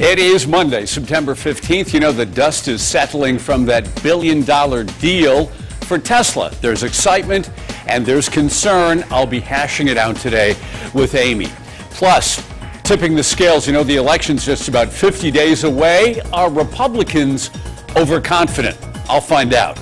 It is Monday, September 15th. You know, the dust is settling from that billion-dollar deal for Tesla. There's excitement and there's concern. I'll be hashing it out today with Amy. Plus, tipping the scales, you know, the election's just about 50 days away. Are Republicans overconfident? I'll find out.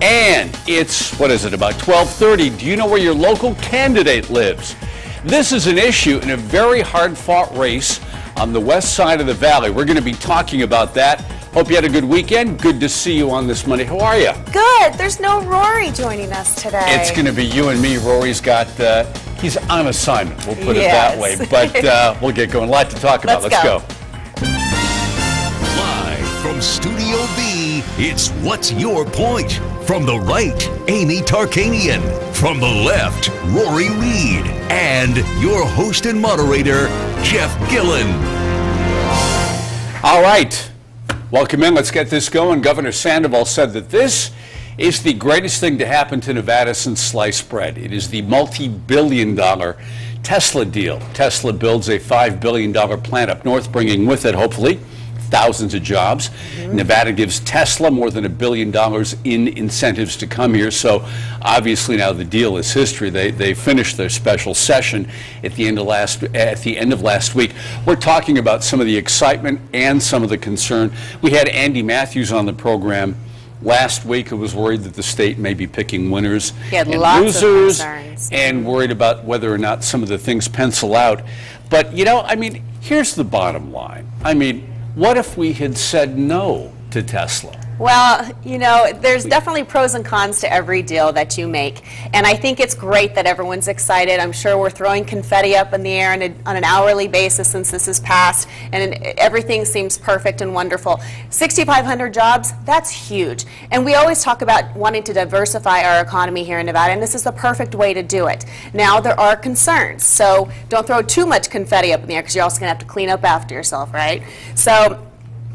And it's, what is it, about 12:30. Do you know where your local candidate lives? This is an issue in a very hard-fought race on the west side of the valley. We're going to be talking about that. Hope you had a good weekend. Good to see you on this Monday. How are you? Good. There's no Rory joining us today. It's going to be you and me. Rory's got, he's on assignment. We'll put it that way. But we'll get going. A lot to talk about. Let's go. Live from Studio B, it's What's Your Point? From the right, Amy Tarkanian. From the left, Rory Reed. And your host and moderator, Jeff Gillen. All right. Welcome in. Let's get this going. Governor Sandoval said that this is the greatest thing to happen to Nevada since sliced bread. It is the multi-billion-dollar Tesla deal. Tesla builds a $5 billion plant up north, bringing with it, hopefully, thousands of jobs. Nevada gives Tesla more than $1 billion in incentives to come here. So obviously now the deal is history. They finished their special session at the end of last week. We're talking about some of the excitement and some of the concern. We had Andy Matthews on the program last week, who was worried that the state may be picking winners and losers, and worried about whether or not some of the things pencil out. But you know, I mean, here's the bottom line. I mean, what if we had said no to Tesla? Well, you know, there's definitely pros and cons to every deal that you make. And I think it's great that everyone's excited. I'm sure we're throwing confetti up in the air on an hourly basis since this is passed. And everything seems perfect and wonderful. 6,500 jobs, that's huge. And we always talk about wanting to diversify our economy here in Nevada, and this is the perfect way to do it. Now, there are concerns. So don't throw too much confetti up in the air, because you're also going to have to clean up after yourself, right? So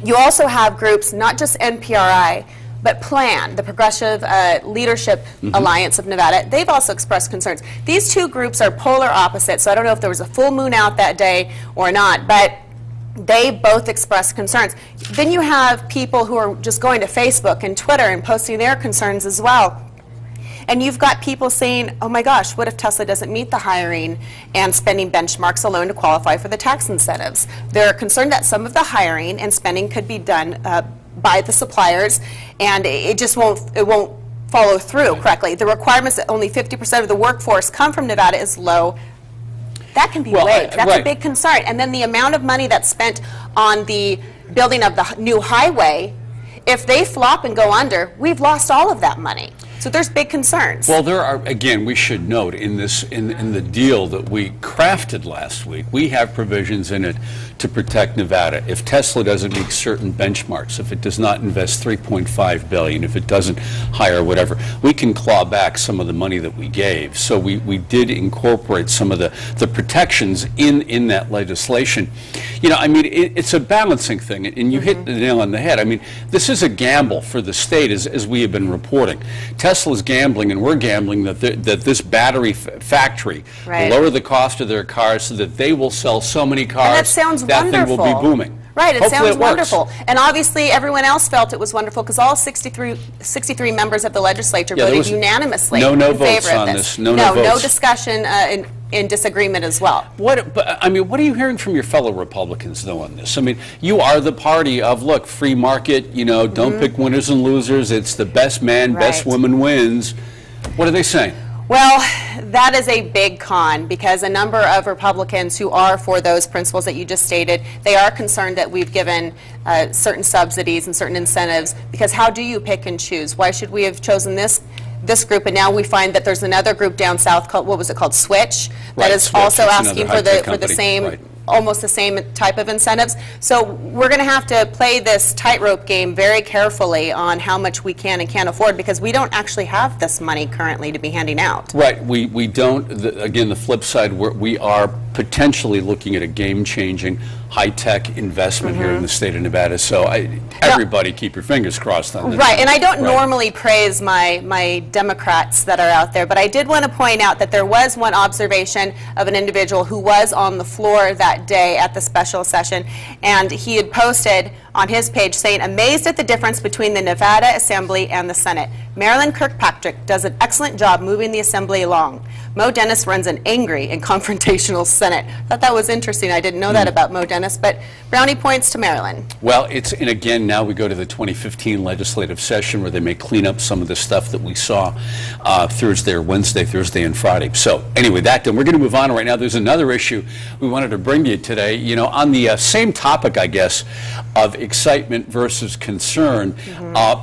you also have groups, not just NPRI, but PLAN, the Progressive Leadership Alliance of Nevada. They've also expressed concerns. These two groups are polar opposites, so I don't know if there was a full moon out that day or not, but they both expressed concerns. Then you have people who are just going to Facebook and Twitter and posting their concerns as well. And you've got people saying, oh my gosh, what if Tesla doesn't meet the hiring and spending benchmarks alone to qualify for the tax incentives? They're concerned that some of the hiring and spending could be done by the suppliers, and it just won't follow through correctly. The requirements that only 50% of the workforce come from Nevada is low. That can be waived. That's a big concern. And then the amount of money that's spent on the building of the new highway, if they flop and go under, we've lost all of that money. So there's big concerns. Well, there are, again, we should note in the deal that we crafted last week, we have provisions in it to protect Nevada. If Tesla doesn't meet certain benchmarks, if it does not invest $3.5 billion, if it doesn't hire whatever, we can claw back some of the money that we gave. So we did incorporate some of the protections in that legislation. You know, I mean, it's a balancing thing, and you hit the nail on the head. I mean, this is a gamble for the state, as we have been reporting. Tesla's gambling, and we're gambling that this battery factory will lower the cost of their cars so that they will sell so many cars. And that sounds wonderful. Thing will be booming. Right, it Hopefully sounds wonderful. And obviously everyone else felt it was wonderful, because all 63 members of the legislature voted unanimously in favor of this. No discussion in disagreement as well. I mean, what are you hearing from your fellow Republicans, though, on this? I mean, you are the party of, look, free market, you know, don't pick winners and losers. It's the best man, best woman wins. What are they saying? Well, that is a big con, because a number of Republicans who are for those principles that you just stated, they are concerned that we've given certain subsidies and certain incentives, because how do you pick and choose? Why should we have chosen this group, and now we find that there's another group down south called, what was it called, Switch, that is also asking for the same, almost the same type of incentives. So we're going to have to play this tightrope game very carefully on how much we can and can't afford, because we don't actually have this money currently to be handing out. Right. We don't. Again, the flip side, we are potentially looking at a game-changing, high-tech investment here in the state of Nevada. So everybody keep your fingers crossed on this. Right, and I don't normally praise my Democrats that are out there, but I did want to point out that there was one observation of an individual who was on the floor that day at the special session, and he had posted on his page saying, "Amazed at the difference between the Nevada Assembly and the Senate. Marilyn Kirkpatrick does an excellent job moving the Assembly along. Mo Dennis runs an angry and confrontational Senate." I thought that was interesting. I didn't know that about Mo Dennis, but brownie points to Marilyn. Well, and again, now we go to the 2015 legislative session where they may clean up some of the stuff that we saw Thursday and Friday. So anyway, that done. We're going to move on right now. There's another issue we wanted to bring to you today, you know, on the same topic, I guess, of excitement versus concern.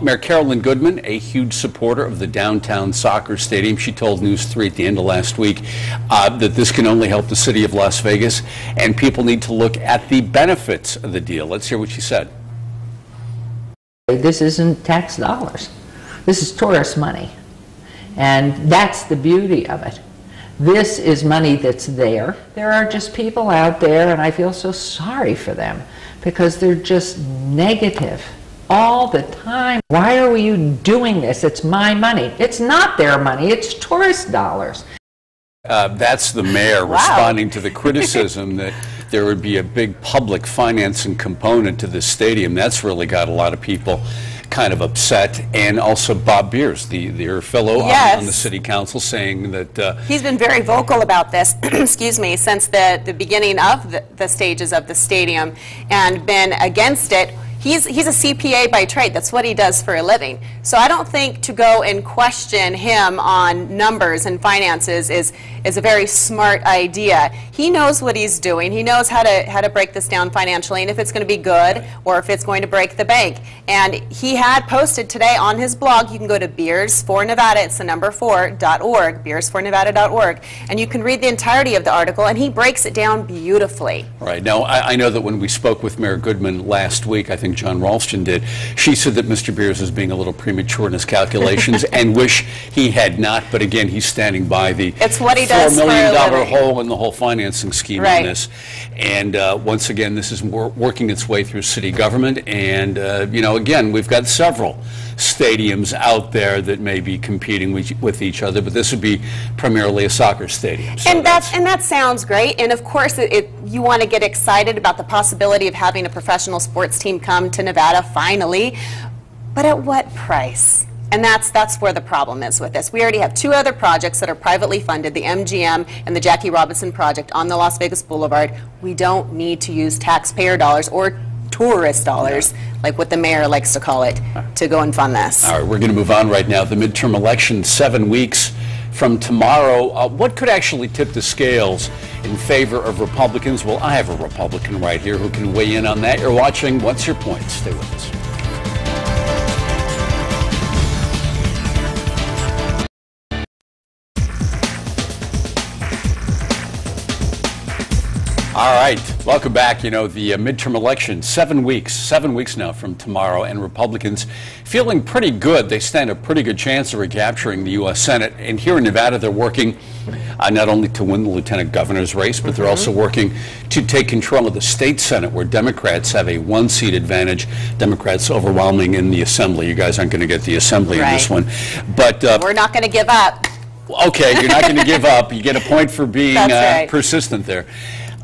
Mayor Carolyn Goodman, a huge supporter of the downtown soccer stadium, she told News 3 at the end of last week that this can only help the city of Las Vegas, and people need to look at the benefits of the deal. Let's hear what she said. This isn't tax dollars. This is tourist money. And that's the beauty of it. This is money that's there. There are just people out there, and I feel so sorry for them because they're just negative all the time. Why are you doing this? It's my money. It's not their money. It's tourist dollars. That's the mayor responding to the criticism that there would be a big public financing component to this stadium. That's really got a lot of people kind of upset. And also Bob Beers, their fellow on the city council, saying that he's been very vocal about this, excuse me, since the beginning of the stages of the stadium, and been against it. He's a CPA by trade. That's what he does for a living. So I don't think to go and question him on numbers and finances is a very smart idea. He knows what he's doing. He knows how to break this down financially, and if it's going to be good or if it's going to break the bank. And he had posted today on his blog, you can go to Beers for Nevada, it's the number 4.org, beersfornevada.org, and you can read the entirety of the article, and he breaks it down beautifully. Right. Now, I know that when we spoke with Mayor Goodman last week, I think John Ralston did, she said that Mr. Beers is being a little premature in his calculations and wish he had not, but again, he's standing by the it's what he does $4 million hole in the whole financing scheme on this. And once again, this is working its way through city government, and you know, again, we've got several stadiums out there that may be competing with each other, but this would be primarily a soccer stadium. So and that sounds great, and of course you want to get excited about the possibility of having a professional sports team come to Nevada finally, but at what price? And that's where the problem is with this. We already have two other projects that are privately funded, the MGM and the Jackie Robinson project on the Las Vegas Boulevard. We don't need to use taxpayer dollars or tourist dollars, like what the mayor likes to call it, to go and fund this. All right, we're going to move on right now. The midterm election, 7 weeks from tomorrow. What could actually tip the scales in favor of Republicans? Well, I have a Republican right here who can weigh in on that. You're watching What's Your Point? Stay with us. All right, welcome back. You know, the midterm election, 7 weeks now from tomorrow, and Republicans feeling pretty good. They stand a pretty good chance of recapturing the U.S. Senate. And here in Nevada, they're working not only to win the lieutenant governor's race, but they're also working to take control of the state Senate, where Democrats have a one-seat advantage. Democrats overwhelming in the Assembly. You guys aren't going to get the Assembly in this one. But we're not going to give up. Okay, you're not going to give up. You get a point for being persistent there.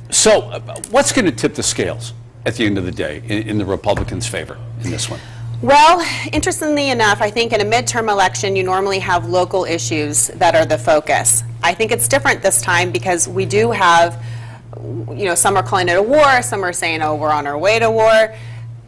So what's going to tip the scales at the end of the day in the Republicans' favor in this one? Well, interestingly enough, I think in a midterm election you normally have local issues that are the focus. I think it's different this time because we do have, you know, some are calling it a war, some are saying, oh, we're on our way to war.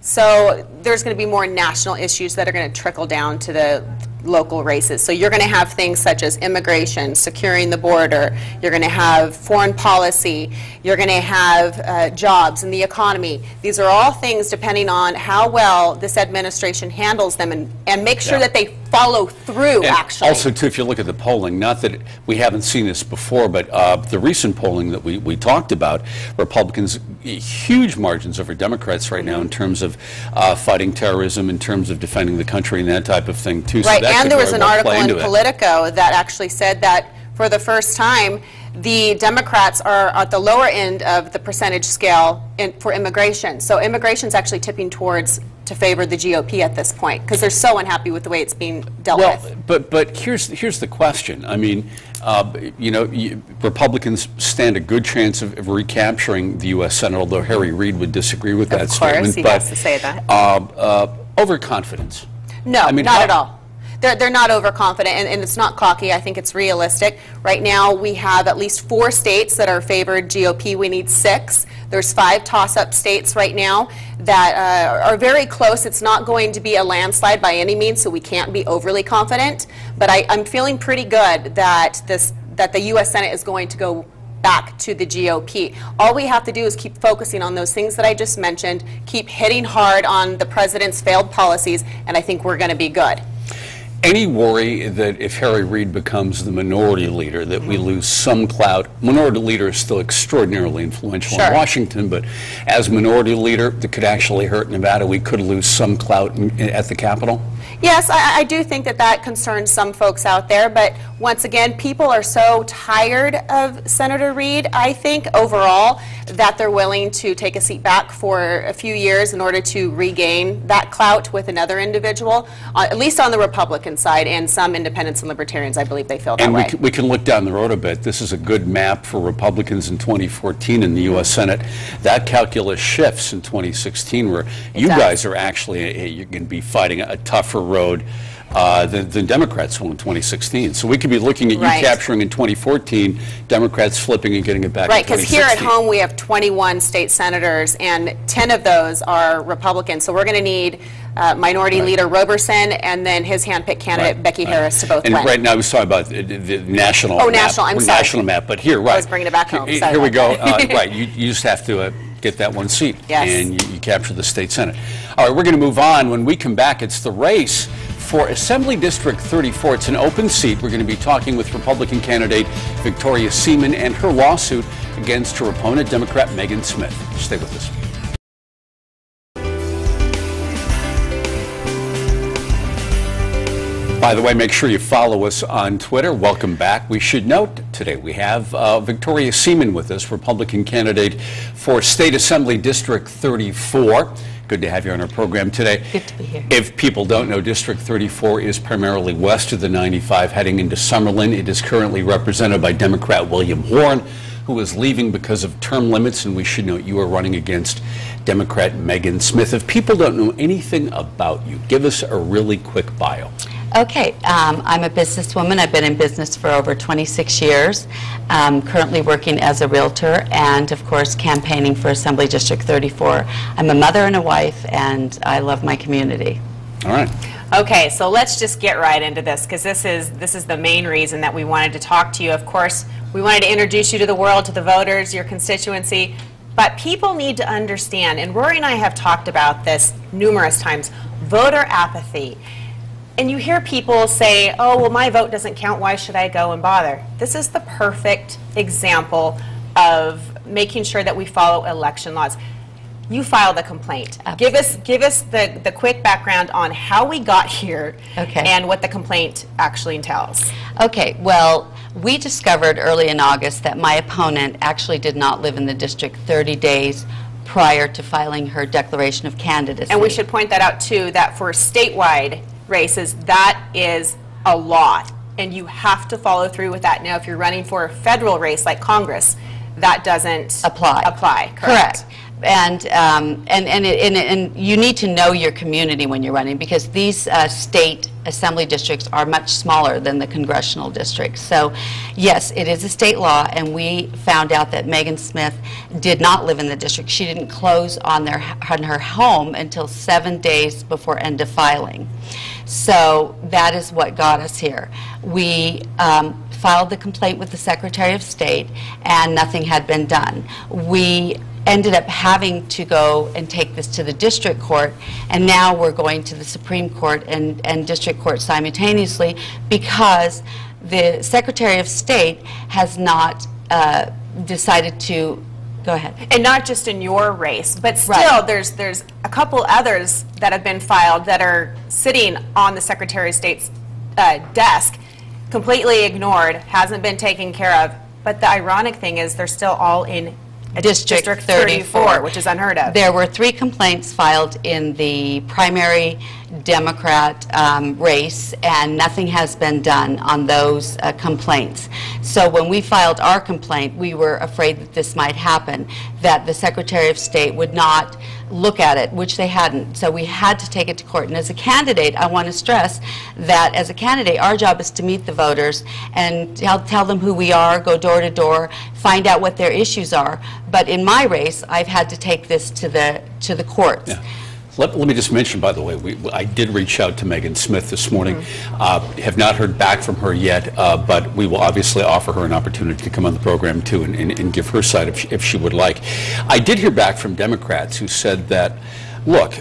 So there's going to be more national issues that are going to trickle down to the local races. So you're going to have things such as immigration, securing the border, you're going to have foreign policy, you're going to have jobs and the economy. These are all things depending on how well this administration handles them and make sure that they follow through, actually. Also, too, if you look at the polling, not that we haven't seen this before, but the recent polling that we talked about, Republicans, huge margins over Democrats right now in terms of fighting terrorism, in terms of defending the country and that type of thing, too. Right, so and there was an article in Politico that actually said that for the first time, The Democrats are at the lower end of the percentage scale for immigration. So immigration's actually tipping towards to favor the GOP at this point because they're so unhappy with the way it's being dealt with. But here's the question. I mean, Republicans stand a good chance of recapturing the U.S. Senate, although Harry Reid would disagree with that statement. Of course, he has to say that. Overconfidence. No, I mean, not at all. They're not overconfident, and it's not cocky. I think it's realistic. Right now, we have at least 4 states that are favored GOP. We need 6. There's 5 toss-up states right now that are very close. It's not going to be a landslide by any means, so we can't be overly confident. But I'm feeling pretty good that the U.S. Senate is going to go back to the GOP. All we have to do is keep focusing on those things that I just mentioned, keep hitting hard on the president's failed policies, and I think we're going to be good. Any worry that if Harry Reid becomes the minority leader that we lose some clout? Minority leader is still extraordinarily influential in Washington, but as minority leader that could actually hurt Nevada, we could lose some clout at the Capitol? Yes, I do think that concerns some folks out there, but once again, people are so tired of Senator Reid, I think, overall, that they're willing to take a seat back for a few years in order to regain that clout with another individual, at least on the Republican side, and some independents and libertarians, I believe they feel that way. And we can look down the road a bit. This is a good map for Republicans in 2014 in the U.S. Senate. That calculus shifts in 2016, where you guys are actually, you're going to be fighting a tougher road than Democrats will in 2016. So we could be looking at you capturing in 2014, Democrats flipping and getting it back in 2016. Because here at home we have 21 state senators, and 10 of those are Republicans. So we're going to need Minority Leader Roberson and then his handpicked candidate Becky Harris to both win. And right now I was talking about the national map. National, I'm sorry. National map, but here, I was bringing it back home. Here we go. You just have to get that one seat, and you capture the state Senate. All right, we're going to move on. When we come back, it's the race for Assembly District 34. It's an open seat. We're going to be talking with Republican candidate Victoria Seaman and her lawsuit against her opponent, Democrat Megan Smith. Stay with us. By the way, make sure you follow us on Twitter. Welcome back. We should note today we have Victoria Seaman with us, Republican candidate for State Assembly District 34. Good to have you on our program today. Good to be here. If people don't know, District 34 is primarily west of the 95 heading into Summerlin. It is currently represented by Democrat William Warren, who is leaving because of term limits, and we should note you are running against Democrat Megan Smith. If people don't know anything about you, give us a really quick bio. Okay, I'm a businesswoman. I've been in business for over 26 years, currently working as a realtor and, of course, campaigning for Assembly District 34. I'm a mother and a wife, and I love my community. All right. Okay, so let's just get right into this, because this is the main reason that we wanted to talk to you. Of course, we wanted to introduce you to the world, to the voters, your constituency, but people need to understand, and Rory and I have talked about this numerous times, voter apathy. And you hear people say, oh, well, my vote doesn't count, why should I go and bother? This is the perfect example of making sure that we follow election laws. You filed a complaint. Absolutely. Give us the quick background on how we got here and what the complaint actually entails. Okay, well, we discovered early in August that my opponent actually did not live in the district 30 days prior to filing her declaration of candidacy. And we should point that out, too, that for statewide races, that is a law, and you have to follow through with that. Now, if you're running for a federal race like Congress, that doesn't apply. Correct. And you need to know your community when you're running, because these state assembly districts are much smaller than the congressional districts. So yes, it is a state law, and we found out that Megan Smith did not live in the district. She didn't close on her home until 7 days before end of filing. So that is what got us here. We filed the complaint with the Secretary of State, and nothing had been done. We ended up having to go and take this to the district court, and now we're going to the Supreme Court and district court simultaneously, because the Secretary of State has not decided to go ahead. And not just in your race, but still there's a couple others that have been filed that are sitting on the Secretary of State's desk, completely ignored, hasn't been taken care of. But the ironic thing is they're still all in District 34, which is unheard of. There were 3 complaints filed in the primary Democrat race, and nothing has been done on those complaints. So when we filed our complaint, we were afraid that this might happen, that the Secretary of State would not look at it, which they hadn't. So we had to take it to court. And as a candidate, I want to stress that as a candidate, our job is to meet the voters and tell them who we are, go door to door, find out what their issues are. But in my race, I've had to take this to the courts. Yeah. Let me just mention, by the way, I did reach out to Megan Smith this morning. Have not heard back from her yet, but we will obviously offer her an opportunity to come on the program too and give her side if she would like. I did hear back from Democrats who said that, look,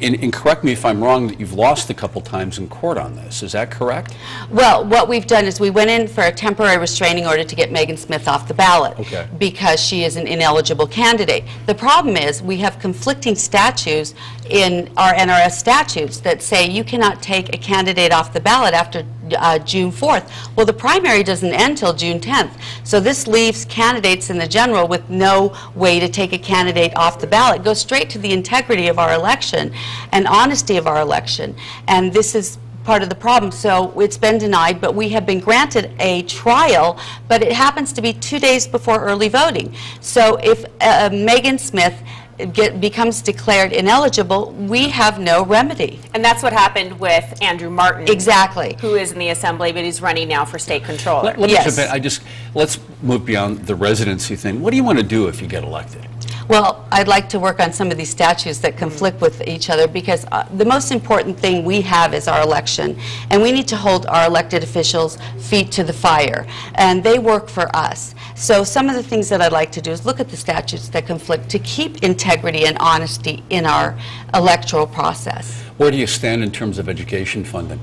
and correct me if I'm wrong, that you've lost a couple times in court on this. Is that correct? Well, what we've done is we went in for a temporary restraining order to get Megan Smith off the ballot because she is an ineligible candidate. The problem is we have conflicting statutes in our NRS statutes that say you cannot take a candidate off the ballot after June 4th. Well, the primary doesn't end till June 10th. So this leaves candidates in the general with no way to take a candidate off the ballot. It goes straight to the integrity of our election and honesty of our election. And this is part of the problem. So it's been denied, but we have been granted a trial, but it happens to be 2 days before early voting. So if Megan Smith becomes declared ineligible, we have no remedy. And that's what happened with Andrew Martin. Exactly. Who is in the Assembly, but he's running now for state controller. Let me jump in. Let's move beyond the residency thing. What do you want to do if you get elected? Well, I'd like to work on some of these statutes that conflict with each other, because the most important thing we have is our election, and we need to hold our elected officials' feet to the fire, and they work for us. So some of the things that I'd like to do is look at the statutes that conflict to keep integrity and honesty in our electoral process. Where do you stand in terms of education funding?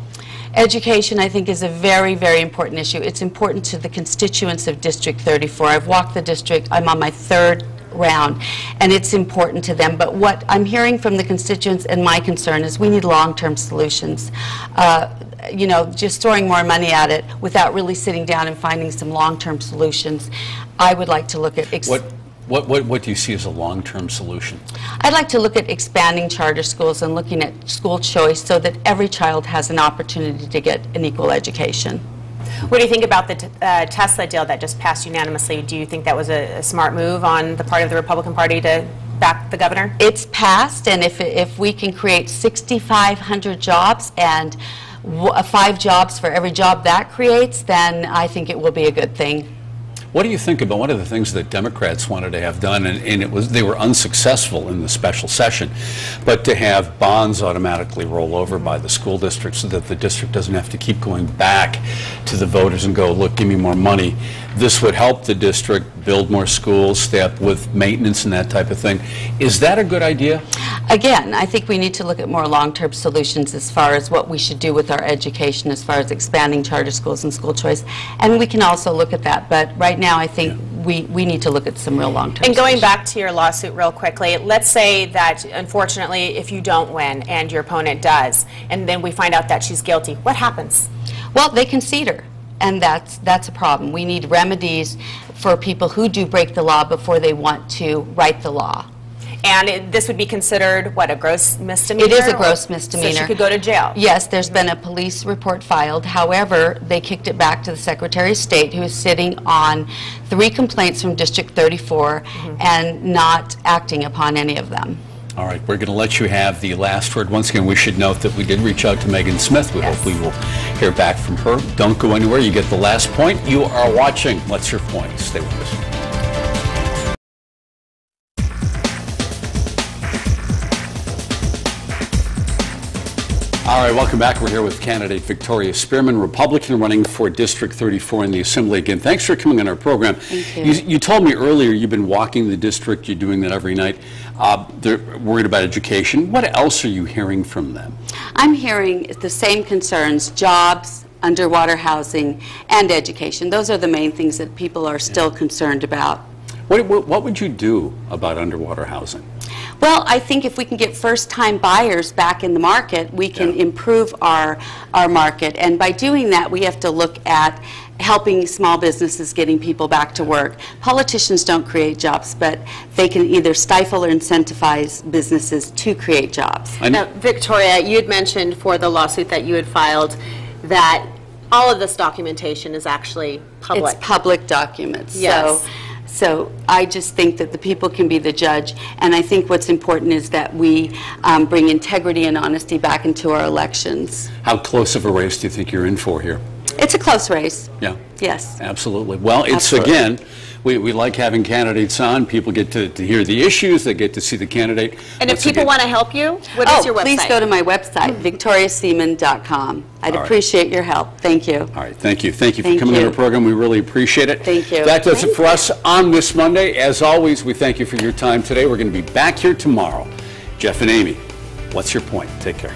Education, I think, is a very, very important issue. It's important to the constituents of District 34. I've walked the district. I'm on my 3rd round, and it's important to them. But what I'm hearing from the constituents and my concern is we need long-term solutions. You know, just throwing more money at it without really sitting down and finding some long-term solutions. I would like to look at... What do you see as a long-term solution? I'd like to look at expanding charter schools and looking at school choice so that every child has an opportunity to get an equal education. What do you think about the Tesla deal that just passed unanimously? Do you think that was a smart move on the part of the Republican Party to back the governor? It's passed, and if we can create 6,500 jobs and 5 jobs for every job that creates, then I think it will be a good thing. What do you think about one of the things that Democrats wanted to have done, and they were unsuccessful in the special session, but to have bonds automatically roll over by the school district so that the district doesn't have to keep going back to the voters and go, look, give me more money. This would help the district build more schools, stay up with maintenance and that type of thing. Is that a good idea? Again, I think we need to look at more long-term solutions as far as what we should do with our education, as far as expanding charter schools and school choice. And we can also look at that. But right now, I think we need to look at some real long-term And going solutions. back to your lawsuit real quickly, let's say that, unfortunately, if you don't win and your opponent does, and then we find out that she's guilty, what happens? Well, they concede her. And that's a problem. We need remedies for people who do break the law before they want to write the law. And this would be considered, what, a gross misdemeanor? It is a gross misdemeanor. So she could go to jail? Yes, there's been a police report filed. However, they kicked it back to the Secretary of State, who is sitting on 3 complaints from District 34 and not acting upon any of them. All right, we're going to let you have the last word. Once again, we should note that we did reach out to Megan Smith. We hope we will hear back from her. Don't go anywhere. You get the last point. You are watching What's Your Point? Stay with us. All right, welcome back. We're here with candidate Victoria Spearman, Republican, running for District 34 in the Assembly again. Thanks for coming on our program. Thank you. You told me earlier you've been walking the district. You're doing that every night. They're worried about education. What else are you hearing from them? I'm hearing the same concerns: jobs, underwater housing, and education. Those are the main things that people are still concerned about. What would you do about underwater housing? Well, I think if we can get first-time buyers back in the market, we can improve our market. And by doing that, we have to look at helping small businesses, getting people back to work. Politicians don't create jobs, but they can either stifle or incentivize businesses to create jobs. Now, Victoria, you had mentioned for the lawsuit that you had filed that all of this documentation is actually public. It's public documents. Yes. So I just think that the people can be the judge, and I think what's important is that we bring integrity and honesty back into our elections. How close of a race do you think you're in for here? It's a close race. Yeah. Yes. Absolutely. Well, it's Absolutely. again, we like having candidates on. People get to hear the issues. They get to see the candidate. And if people want to help you, what is your website? Please go to my website, victoriaseaman.com. I'd appreciate your help. Thank you. All right, thank you. Thank you for Thank coming on you. the program. We really appreciate it. Thank you. That does it for us on this Monday. As always, we thank you for your time today. We're going to be back here tomorrow. Jeff and Amy, what's your point? Take care.